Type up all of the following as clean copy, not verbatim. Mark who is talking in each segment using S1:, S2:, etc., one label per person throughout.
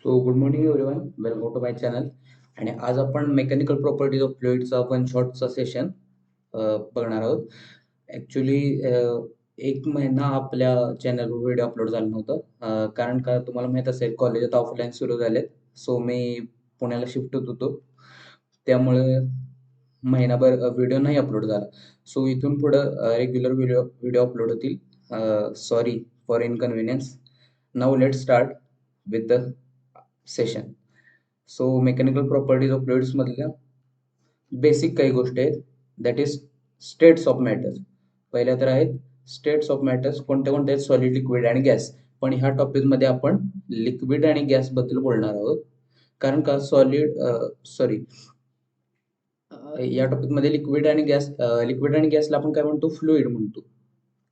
S1: So good morning everyone, welcome to my channel. आणि आज आपण मेकॅनिकल प्रॉपर्टीज ऑफ फ्लुइडचा वन शॉटचा सेशन बघणार आहोत. ॲक्च्युली एक महिना आपल्या चॅनलवर व्हिडिओ अपलोड झाला नव्हतं, कारण का तुम्हाला माहीत असेल कॉलेज आता ऑफलाईन सुरू झालेत. सो मी पुण्याला शिफ्ट होत होतो, त्यामुळे महिनाभर व्हिडिओ नाही अपलोड झाला. सो इथून पुढं रेग्युलर व्हिडिओ व्हिडिओ अपलोड होतील. Sorry for inconvenience. Now let start with the session. So mechanical properties of fluids मधल्या बेसिक काही गोष्टी आहेत, that is states of matters. पहिल्या तर आहेत स्टेट्स ऑफ मॅटर्स, कोणत्या कोणत्या आहेत, सॉलिड, लिक्विड आणि गॅस. पण ह्या टॉपिकमध्ये आपण लिक्विड आणि गॅस बद्दल बोलणार आहोत, कारण का या टॉपिकमध्ये लिक्विड आणि गॅसला आपण काय म्हणतो, फ्लुइड म्हणतो.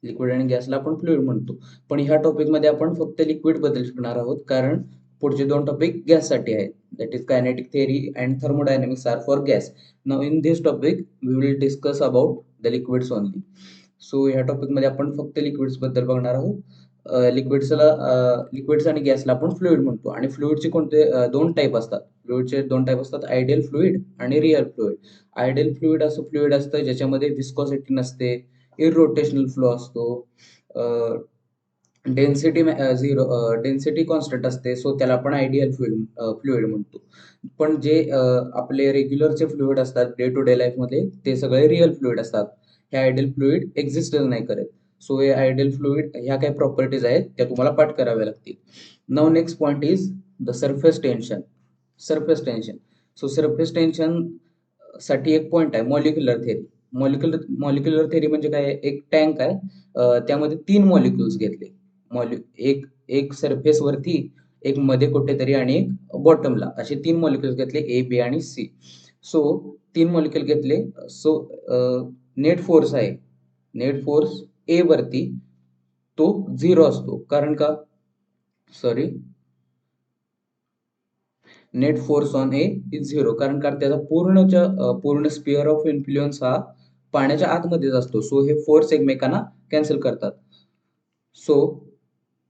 S1: लिक्विड आणि गॅसला आपण फ्लुइड म्हणतो. पण ह्या टॉपिकमध्ये आपण फक्त लिक्विड बद्दल शिकणार आहोत, कारण पुढचे दोन टॉपिक गॅससाठी आहेत. That is kinetic theory and thermodynamics are for gas. Now in this topic we will discuss about the liquids only. So ह्या टॉपिकमध्ये आपण फक्त लिक्विड्स बद्दल बघणार आहोत. लिक्विड्स आणि गॅसला आपण फ्लुइड म्हणतो. आणि फ्लुइडचे कोणते दोन टाईप असतात. फ्लुइडचे दोन टाईप असतात, आयडियल फ्लुइड आणि रिअल फ्लुइड. आयडियल फ्लुइड असं फ्लुइड असतं ज्याच्यामध्ये विस्कॉसिटी नसते, इररोटेशनल फ्लो असतो, डेन्सिटी कॉन्स्टंट असते. सो त्याला आपण आयडियल फ्लुइड म्हणतो. पण जे आपले रेग्युलरचे फ्लुइड असतात डे टू डे लाईफमध्ये, ते सगळे रिअल फ्लुइड असतात. हे आयडियल फ्लुइड एक्झिस्टच नाही करत. सो हे आयडियल फ्लुइड ह्या काही प्रॉपर्टीज आहेत त्या तुम्हाला पाठ कराव्या लागतील. Now next point is the surface tension. Surface tension. So surface tension साठी एक पॉईंट आहे, मॉलिक्युलर थेरी. मॉलिक्युलर थेरी म्हणजे काय, एक टँक आहे, त्यामध्ये 3 मॉलिक्युल्स घेतले. एक एक सरफेस वरती, एक मध्ये कुठेतरी आणि एक बॉटमला, असे 3 मॉलिक्युल्स घेतले, ए, बी आणि सी. सो 3 मॉलिक्युल घेतले. सो नेट फोर्स आहे, नेट फोर्स ए वरती तो 0 असतो. कारण का, net force on A is 0, कारण का त्याचा पूर्ण स्पिअर ऑफ इन्फ्लुएन्स हा पाण्याच्या आतमध्येच असतो. सो हे फोर्स एकमेकांना कॅन्सल करतात. सो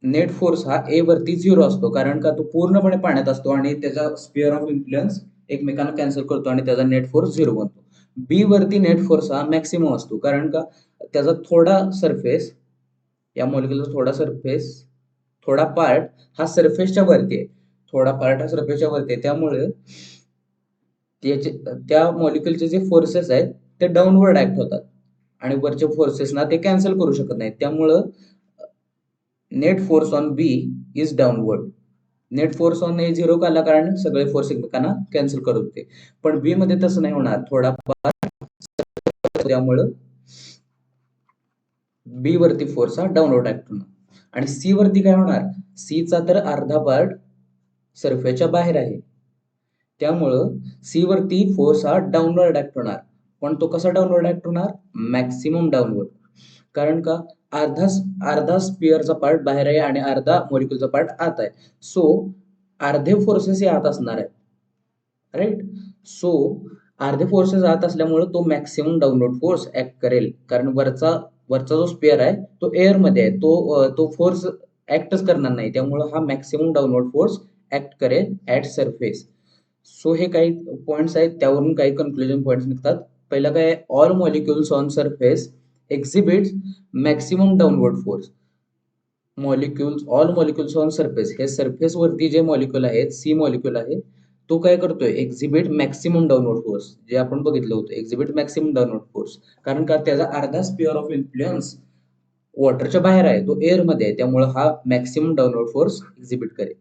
S1: नेट फोर्स हा ए वरती 0 असतो, कारण का तो पूर्णपणे पाण्यात असतो आणि त्याचा स्पिअर ऑफ इन्फ्लुएन्स एकमेकांना कॅन्सल करतो आणि त्याचा नेट फोर्स 0 बनतो. बी वरती नेट फोर्स हा मॅक्सिमम असतो, कारण का त्याचा थोडा सरफेस, या मॉलिक्युलचा थोडा पार्ट हा सरफेसच्या वरती आहे. त्यामुळे त्या मॉलिक्युलचे जे फोर्सेस आहेत ते डाऊनवर्ड ऍक्ट होतात आणि वरच्या फोर्सेसना ते कॅन्सल करू शकत नाहीत. त्यामुळं net force on B is downward. Net force on A 0 का, कारण सगळे फोर्स एकमेकांना कॅन्सल करत होते. पण बी मध्ये तसं नाही होणार, थोडा पार्ट, त्यामुळं बी वरती फोर्स हा डाऊनवर्ड ऍक्ट होणार. आणि सी वरती काय होणार, सी चा तर अर्धा पार्ट सरफेसच्या बाहेर आहे, त्यामुळं सी वरती फोर्स हा डाऊनवर्ड ऍक्ट होणार. पण तो कसा डाऊनवर्ड ऍक्ट होणार, मॅक्सिमम डाऊनवर्ड. कारण का, अर्धा स्पिअरचा पार्ट बाहेर आहे आणि अर्धा मॉलिक्युलचा पार्ट आत आहे. सो अर्धे फोर्सेस हे आत असणार आहेत, राईट. सो अर्धे फोर्सेस आत असल्यामुळे तो मॅक्सिमम डाऊनवर्ड फोर्स ऍक्ट करेल, कारण वरचा जो स्पिअर आहे तो एअर मध्ये आहे, तो फोर्स ऍक्टच करणार नाही. त्यामुळे हा मॅक्सिमम डाऊनवर्ड फोर्स ऍक्ट करेल ऍट सरफेस. सो हे काही पॉइंट्स आहेत, त्यावरून काही कन्क्लुजन पॉइंट्स निघतात. पहिला काय, all molecules on surface exhibits maximum downward force. All molecules on surface, हे सरफेस वरती जे मॉलिक्युल आहेत, सी मॉलिक्युल आहे, तो काय करतोय, एक्झिबिट मॅक्सिमम डाऊनवर्ड फोर्स. जे आपण बघितलं होतं, एक्झिबिट मॅक्सिमम डाऊनवर्ड फोर्स. कारण का, त्याचा अर्धा स्पिअर ऑफ इन्फ्लुएन्स वॉटरच्या बाहेर आहे, तो एअर मध्ये आहे, त्यामुळे हा मॅक्सिमम डाऊनवर्ड फोर्स एक्झिबिट करेल.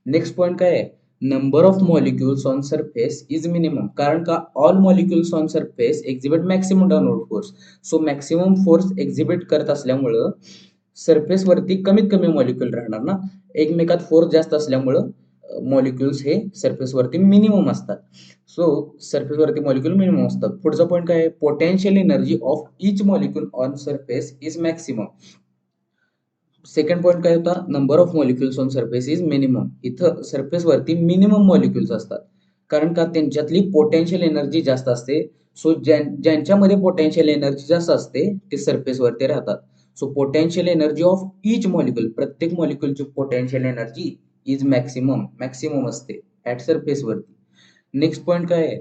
S1: नेक्स्ट पॉईंट काय आहे, number of molecules on surface is minimum. कारण का, all molecules on surface exhibit maximum downward force. So maximum force exhibit करत असल्यामुळं सरफेस वरती कमीत कमी मॉलिक्युल राहणार ना, एकमेकात फोर्स जास्त असल्यामुळं मॉलिक्युल्स हे सरफेस वरती मिनिमम असतात. सो सरफेस वरती मॉलिक्युल मिनिमम असतात. पुढचा पॉईंट काय आहे, potential energy of each molecule on surface is maximum. Second point काय होता, number of molecules on surface is minimum. इथं सरफेस वरती मिनिमम मॉलिक्युल्स असतात, कारण का त्यांच्यातली पोटेन्शियल एनर्जी जास्त असते. सो ज्यांच्यामध्ये पोटेन्शियल एनर्जी जास्त असते ते सरफेस वरती राहतात. So potential energy of each molecule, प्रत्येक मॉलिक्युलची पोटेन्शियल एनर्जी इज मॅक्सिमम असते ऍट सरफेस वरती. नेक्स्ट पॉइंट काय आहे,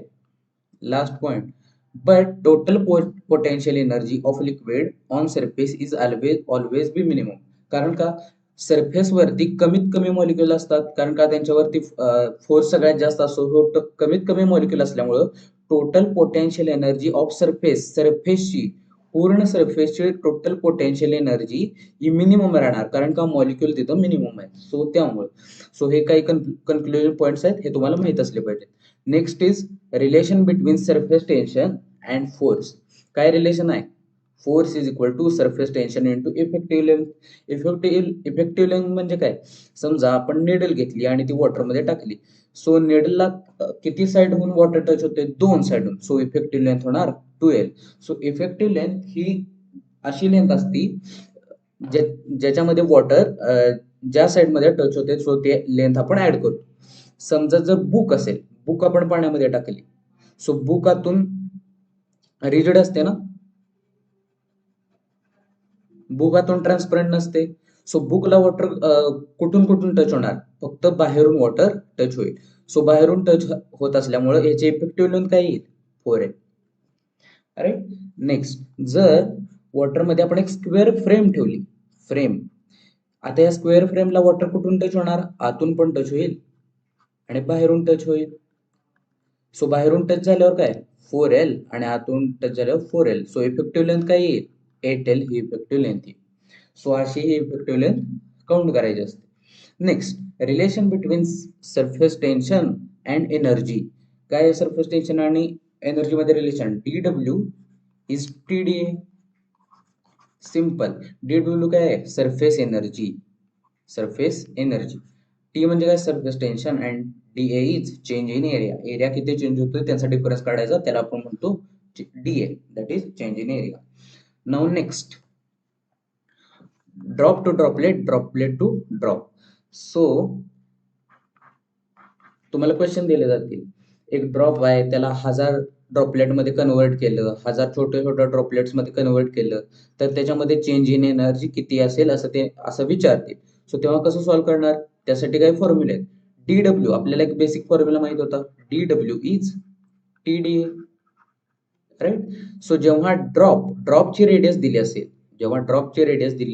S1: last point, but total potential energy of liquid on surface is always be minimum. कारण का सरफेस वरती कमीत कमी मॉलिक्युल असतात, कारण का त्यांच्यावरती फोर्स सगळ्यात जास्त असतो. कमीत कमी मॉलिक्युल असल्यामुळं टोटल पोटेन्शियल एनर्जी ऑफ सरफेसची पूर्ण सरफेसची टोटल पोटेन्शियल एनर्जी ही मिनिमम राहणार, कारण का मॉलिक्युल तिथं मिनिमम आहे. सो त्यामुळे हे काही कन्क्लुजन पॉइंट्स आहेत, हे तुम्हाला माहित असले पाहिजे. Next is relation between surface tension and force. काय रिलेशन आहे, force is equal to surface tension into effective length. Effective length म्हणजे काय, समजा आपण नेडल घेतली आणि ती वॉटरमध्ये टाकली. सो नेडलला किती साइडहून वॉटर टच होते, 2 साइडहून. सो इफेक्टिव्ह लेंथ होणार 2L. सो इफेक्टिव्ह लेंथ ही अशी लेंथ असती ज्याच्यामध्ये वॉटर ज्या साइडमध्ये टच होते, सो ते लेंथ आपण ऍड करतो. समजा जर बुक असेल, बुक आपण पाण्यामध्ये टाकली, सो बुक आतून रिजिड असते ना, बुक आतून ट्रान्सपरंट नसते. सो बुकला वॉटर कुठून कुठून टच होणार, फक्त बाहेरून वॉटर टच होईल. सो बाहेरून टच होत असल्यामुळे याचे इफेक्टिव्ह लेंथ काय येईल, 4L. राईट. नेक्स्ट, जर वॉटरमध्ये आपण एक स्क्वेअर फ्रेम ठेवली, फ्रेम, आता या स्क्वेअर फ्रेमला वॉटर कुठून टच होणार, आतून पण टच होईल आणि बाहेरून टच होईल. सो बाहेरून टच झाल्यावर काय 4L आणि आतून टच झाल्यावर 4L. सो इफेक्टिव्ह लेंथ काय येईल, 8L ही इफेक्टिव्ह लेंथ येईल. सो अशी ही इफेक्टिव्ह लेंथ काउंट करायची असते. Next, relation between surface tension and energy. काय आहे सरफेस टेन्शन आणि एनर्जी मध्ये relation, DW is TDA. Simple, DW काय आहे, सरफेस एनर्जी. टी म्हणजे काय, surface tension, and DA is change in area. Area किती चेंज होतोय त्यांचा डिफरन्स काढायचा, त्याला आपण म्हणतो DA, that is change in area. Now next, drop to droplet to drop. So तुम्हाला क्वेश्चन दिले जातील, एक ड्रॉप आहे त्याला 1000 ड्रॉपलेट मध्ये कन्वर्ट केलं, 1000 छोट्या छोट्या ड्रॉपलेट्स मध्ये कन्वर्ट केलं, तर त्याच्यामध्ये चेंज इन एनर्जी किती असेल असं विचारतील. सो तेव्हा कसं सॉल्व्ह करणार, त्यासाठी काही फॉर्म्युले आहेत. DW आपल्याला एक बेसिक फॉर्म्युला माहित होता, DW is TDA. Right. So जेव्हा ड्रॉपची रेडियस दिली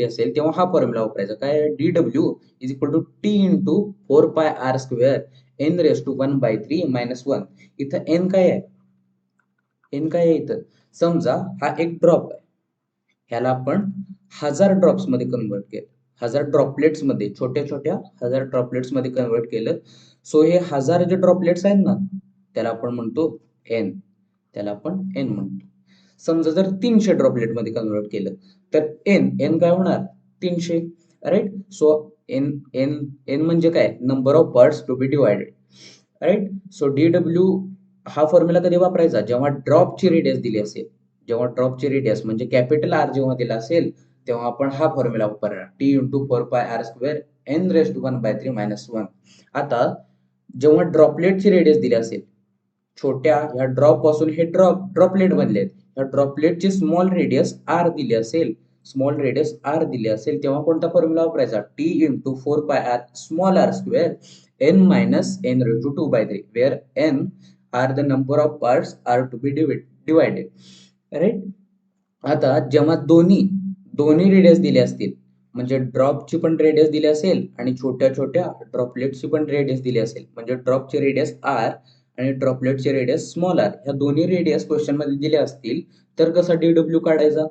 S1: असेल, तेव्हा हा फॉर्म्युला वापरायचा. काय, DW is equal to T into 4πr square n raise to 1/3 - 1. इथं n काय आहे इथं, समजा हा एक ड्रॉप आहे, ह्याला आपण 1000 ड्रॉप्स मध्ये कन्वर्ट केलं, 1000 ड्रॉपलेट्स मध्ये, छोट्या छोट्या 1000 ड्रॉपलेट्स मध्ये कन्वर्ट केलं. सो हे 1000 जे ड्रॉपलेट्स आहेत ना, त्याला आपण म्हणतो n, म्हणतो. समजा जर 300 ड्रॉपलेट मध्ये कन्वर्ट केलं, तर n काय होणार, 300. राईट. सो n म्हणजे काय, number of parts to be divided. Right. So DW हा फॉर्म्युला कधी वापरायचा, जेव्हा ड्रॉपची रेडियस दिली असेल, म्हणजे कॅपिटल R जेव्हा दिला असेल, तेव्हा आपण हा फॉर्म्युला वापरणार, T into 4πr square n raise to 1/3 - 1. आता जेव्हा ड्रॉपलेटची रेडियस दिली असेल, छोट्या ह्या ड्रॉप पासून हे ड्रॉपलेट बनलेत, ह्या ड्रॉपलेटची स्मॉल रेडियस R दिली असेल, तेव्हा कोणता फॉर्म्युला वापरायचा, T into 4πr small r square n minus n raise to 2/3, where n are the number of parts are to be divided. Right. आता जेव्हा दोन्ही रेडियस दिले असतील, म्हणजे ड्रॉपची पण रेडियस दिली असेल आणि छोट्या छोट्या ड्रॉपलेटची पण रेडियस दिली असेल, म्हणजे ड्रॉपची रेडियस R आणि ड्रॉपलेटची रेडियस स्मॉल r, ह्या दोन्ही रेडियस क्वेश्चन मध्ये दिल्या असतील, तर कसा DW काढायचा,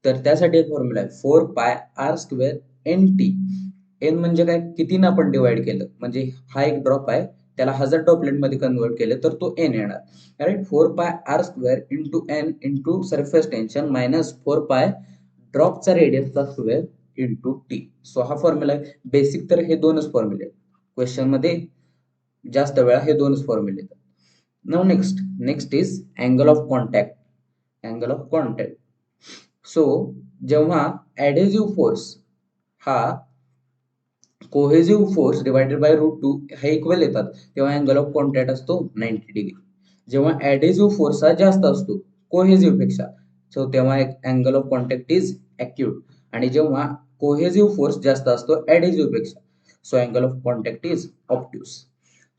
S1: तर त्यासाठी एक फॉर्म्युला आहे, 4πr स्क्वेअर NT. n म्हणजे काय, कितीनं आपण डिवाइड केलं, म्हणजे हा एक ड्रॉप आहे, त्याला 1000 ड्रॉपलेट मध्ये कन्वर्ट केलं तर तो n येणार. Right. 4πr square into n into surface tension minus 4π ड्रॉपचा रेडियसचा स्क्वेअर इंटू T. सो हा फॉर्म्युला आहे. बेसिक तर हे दोनच फॉर्म्युले आहेत, क्वेश्चन मध्ये जास्त वेळा हे दोनच फॉर्म्युले येतात. Now next is angle of contact. So जेव्हा ऍडेसिव्ह फोर्स हा कोहेसिव्ह फोर्स डिवायडेड बाय √2 हे इक्वल येतात, तेव्हा अँगल ऑफ कॉन्टॅक्ट असतो 90 डिग्री. जेव्हा ऍडेसिव्ह फोर्स हा जास्त असतो कोहेसिव्ह पेक्षा, सो तेव्हा angle of contact is acute. आणि जेव्हा कोहेसिव्ह फोर्स जास्त असतो ऍडेसिव्ह पेक्षा, so angle of contact is obtuse.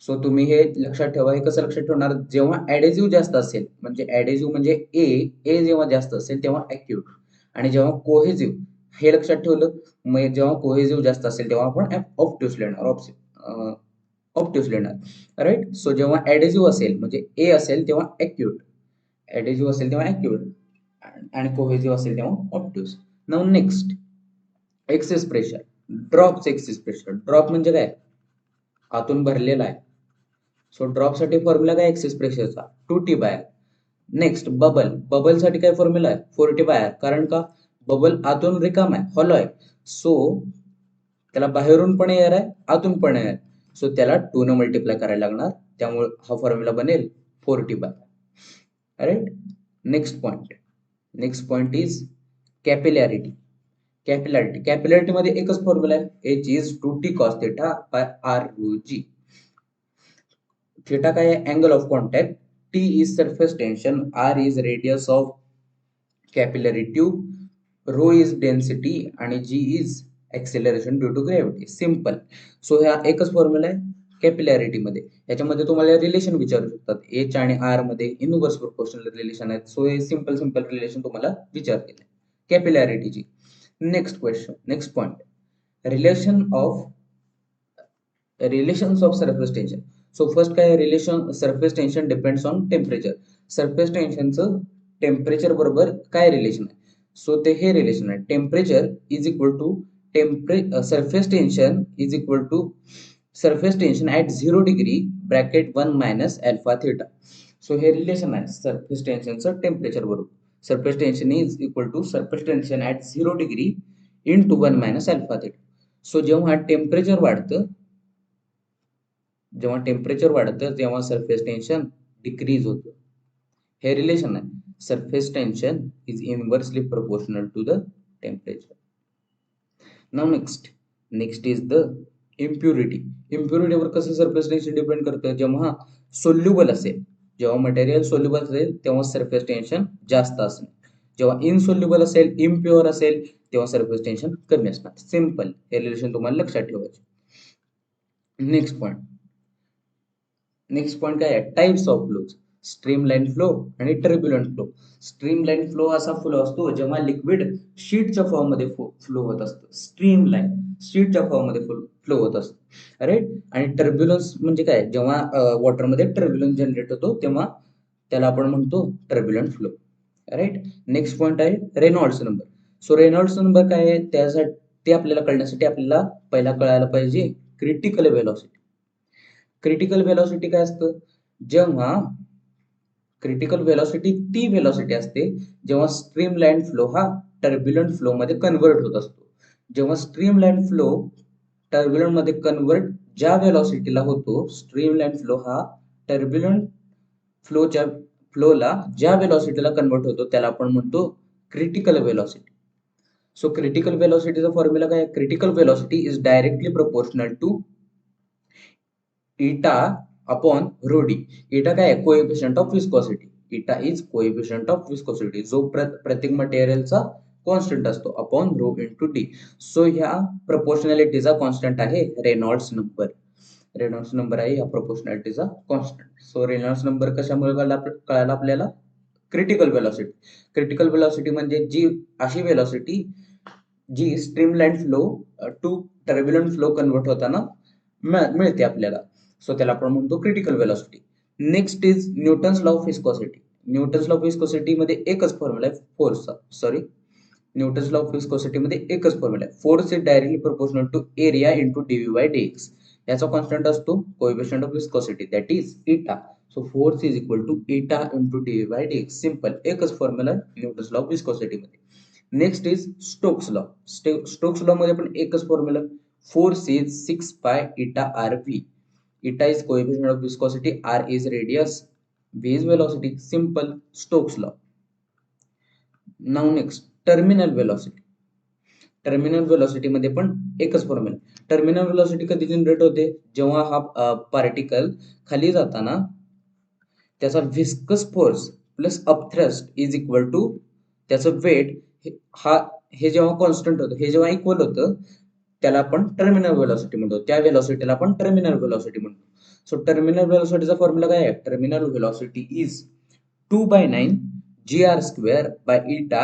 S1: So तुम्ही हे लक्षात ठेवा. हे कसं लक्षात ठेवणार, जेव्हा ऍडेजिव्ह जास्त असेल, म्हणजे ऍडेजिव्ह म्हणजे ए जेव्हा जास्त असेल तेव्हा ॲक्यूट, आणि जेव्हा कोहेजिव्ह, हे लक्षात ठेवलं, मग जेव्हा कोहेजिव्ह जास्त असेल तेव्हा आपण ऑब्ट्यूस लिहिणार, ऑब्ट्यूस लिहिणार, राईट. सो जेव्हा ऍडेजिव्ह असेल म्हणजे ए असेल तेव्हा ॲक्यूट, ऍडेजिव्ह असेल तेव्हा ॲक्यूट, आणि कोहेजिव्ह असेल तेव्हा obtuse. Now next, excess pressure, ड्रॉपचे एक्सेस प्रेशर. ड्रॉप म्हणजे काय, आतून भरलेला आहे. सो ड्रॉप साठी फॉर्म्युला काय एक्सेस प्रेशरचा, 2T/R. नेक्स्ट, बबल साठी काय फॉर्म्युला आहे, 4T/R. कारण का, बबल आतून रिकाम आहे, हॉलो आहे. सो त्याला बाहेरून पण एअर आहे, आतून पण एअर, सो त्याला 2 ने मल्टिप्लाय करायला लागणार. त्यामुळे हा फॉर्म्युला बनेल 4T/R. Right. Next point is capillarity. Capillarity मध्ये एकच फॉर्म्युला आहे, H is 2T cos theta by R rho G. Theta काय आहे, angle of contact, T is surface tension, R is radius of capillary tube, rho is density आणि G is acceleration due to gravity. Simple. So ह्या एकच formula आहे कॅपिलॅरिटी मध्ये. याच्यामध्ये तुम्हाला relation विचारू शकतात, H आणि R मध्ये इनव्हर्स प्रोपोर्शनल रिलेशन आहेत. सो हे सिंपल रिलेशन तुम्हाला विचारतील कॅपिलॅरिटीची. Next point, relations of surface tension. So first काय, relation surface tension depends on temperature. Surface टेन्शनचं टेम्परेचर बरोबर काय रिलेशन आहे. सो ते हे रिलेशन आहे, temperature is equal to surface tension is equal to surface tension at 0 degree bracket 1 minus alpha theta. So हे relation आहे सरफेस टेन्शनचं टेम्परेचर बरोबर. Surface tension is equal to surface tension at 0 degree into 1 minus alpha theta. So जेव्हा temperature वाढतं तेव्हा surface tension decrease होतं. हे relation आहे, surface tension is inversely proportional to the temperature. Now next is the impurity. इम्प्युरिटीवर कसं surface tension depend करतं, जेव्हा सोल्युबल असेल, जेव्हा मटेरियल सोल्युबल असेल तेव्हा सरफेस टेन्शन जास्त असणार, जेव्हा इनसोल्युबल असेल, इम्प्युअर असेल तेव्हा सरफेस टेन्शन कमी असणार. सिंपल, हे रिलेशन तुम्हाला लक्षात ठेवायचे. नेक्स्ट पॉइंट काय आहे, types of flows, streamline flow आणि टर्ब्युलंट फ्लो. स्ट्रीमलाईन फ्लो असा फ्लो असतो जेव्हा लिक्विड शीटच्या फॉर्म मध्ये फ्लो होत असतं. स्ट्रीमलाईन शीटच्या फॉर्म मध्ये फ्लो होत असतो, राईट. आणि टर्ब्युलन्स म्हणजे काय, जेव्हा वॉटरमध्ये टर्ब्युलन्स जनरेट होतो तेव्हा त्याला आपण म्हणतो turbulent flow, right. Next point आहे Reynolds number. So Reynolds number काय आहे, त्यासाठी ते आपल्याला कळण्यासाठी आपल्याला पहिला कळायला पाहिजे क्रिटिकल व्हेलॉसिटी. क्रिटिकल व्हेलॉसिटी काय असतं, जेव्हा क्रिटिकल व्हेलॉसिटी ती व्हेलॉसिटी असते जेव्हा स्ट्रीमलाईन फ्लो हा टर्ब्युलंट फ्लो मध्ये कन्वर्ट होत असतो. जेव्हा स्ट्रीमलाईन फ्लो टर्ब्युलंट मध्ये कन्वर्ट ज्या व्हेलॉसिटीला होतो, स्ट्रीमलाईन फ्लो हा टर्ब्युलंट फ्लोला ज्या व्हेलॉसिटीला कन्वर्ट होतो त्याला आपण म्हणतो क्रिटिकल व्हेलॉसिटी. सो क्रिटिकल व्हेलॉसिटीचा फॉर्म्युला काय, critical velocity is directly proportional to eta upon rho D. Eta काय आहे, coefficient of viscosity. Eta is coefficient of viscosity, जो प्रत्येक मटेरियलचा कॉन्स्टंट असतो, upon rho into D. So ह्या प्रोपोर्शनॅलिटीचा कॉन्स्टंट आहे रेनॉल्ड्स नंबर. रेनॉल्ड्स नंबर आहे या प्रोपोर्शनॅलिटीचा कॉन्स्टंट. सो रेनॉल्ड्स नंबर कशामुळे कळाला आपल्याला, क्रिटिकल व्हेलॉसिटी. क्रिटिकल व्हेलॉसिटी म्हणजे जी अशी व्हेलॉसिटी जी streamline flow to turbulent flow convert होताना मिळते आपल्याला. सो त्याला आपण म्हणतो critical velocity. Next is Newton's law of viscosity. Newton's law of viscosity मध्ये एकच फॉर्म्युला आहे न्यूटन्स लॉ ऑफ विस्कोसिटी मध्ये एकच फॉर्म्युला आहे, force is directly proportional to area into dV/dx. याचा कॉन्स्टंट असतो coefficient of viscosity, that is eta. So force is equal to eta into dV/dx. Simple, एकच formula Newton's law of viscosity मध्ये. Next is Stokes law. Stokes law मध्ये पण एकच formula, force is 6 pi eta RV. Eta is coefficient of viscosity, R is radius, V is velocity. Simple, Stokes law. Now next, terminal velocity. Terminal velocity मध्ये पण एकच formula. Terminal velocity कधी generate होते, जेव्हा हा पार्टिकल खाली जाताना त्याचा viscous force plus upthrust is equal to त्याचं वेट, हे जेव्हा कॉन्स्टंट होतं, हे जेव्हा इक्वल होतं त्याला आपण टर्मिनल व्हेलॉसिटी म्हणतो. त्या व्हेलॉसिटीला आपण टर्मिनल व्हेलॉसिटी म्हणतो. सो टर्मिनल व्हेलॉसिटीचा फॉर्म्युला काय आहे? Terminal velocity is 2/9 gr² by eta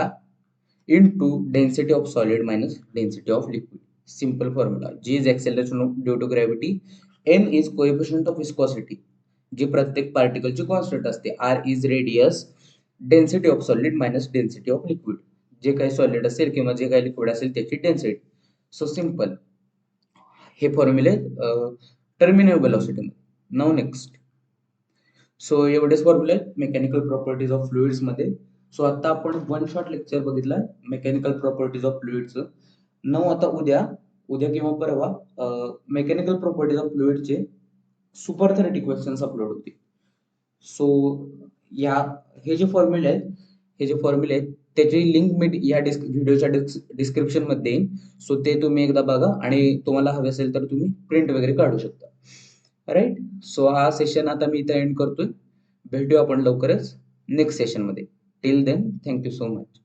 S1: into density of solid minus density of liquid. Simple formula. G is acceleration due to gravity. M is coefficient of viscosity, जी प्रत्येक पार्टिकलची constant असते. R is radius, density of solid minus density of liquid. जे काही solid असेल किंवा जे काही liquid असेल त्याची डेन्सिटी. सो सिंपल हे फॉर्म्युले टर्मिनल व्हेलॉसिटी मध्ये. Now next. सो एवढेच फॉर्म्युले मेकॅनिकल प्रॉपर्टीज ऑफ फ्लुइड्स मध्ये. सो आता आपण वन शॉट लेक्चर बघितलं मेकॅनिकल प्रॉपर्टीज ऑफ फ्लुइडचं. नाउ आता उद्या किंवा परवा मेकॅनिकल प्रॉपर्टीज ऑफ फ्लुइडचे सुपर थेरेटिक क्वेश्चन्स अपलोड होतील. सो हे जे फॉर्म्युले आहेत त्याची लिंक मी या व्हिडिओच्या डिस्क्रिप्शन मध्ये देईन. सो ते तुम्ही एकदा बघा आणि तुम्हाला हवे असेल तर तुम्ही प्रिंट वगैरे काढू शकता. राईट. सो हा सेशन आता मी इथे एंड करतोय. भेटूया आपण लवकरच नेक्स्ट सेशन मध्ये. Till then thank you so much.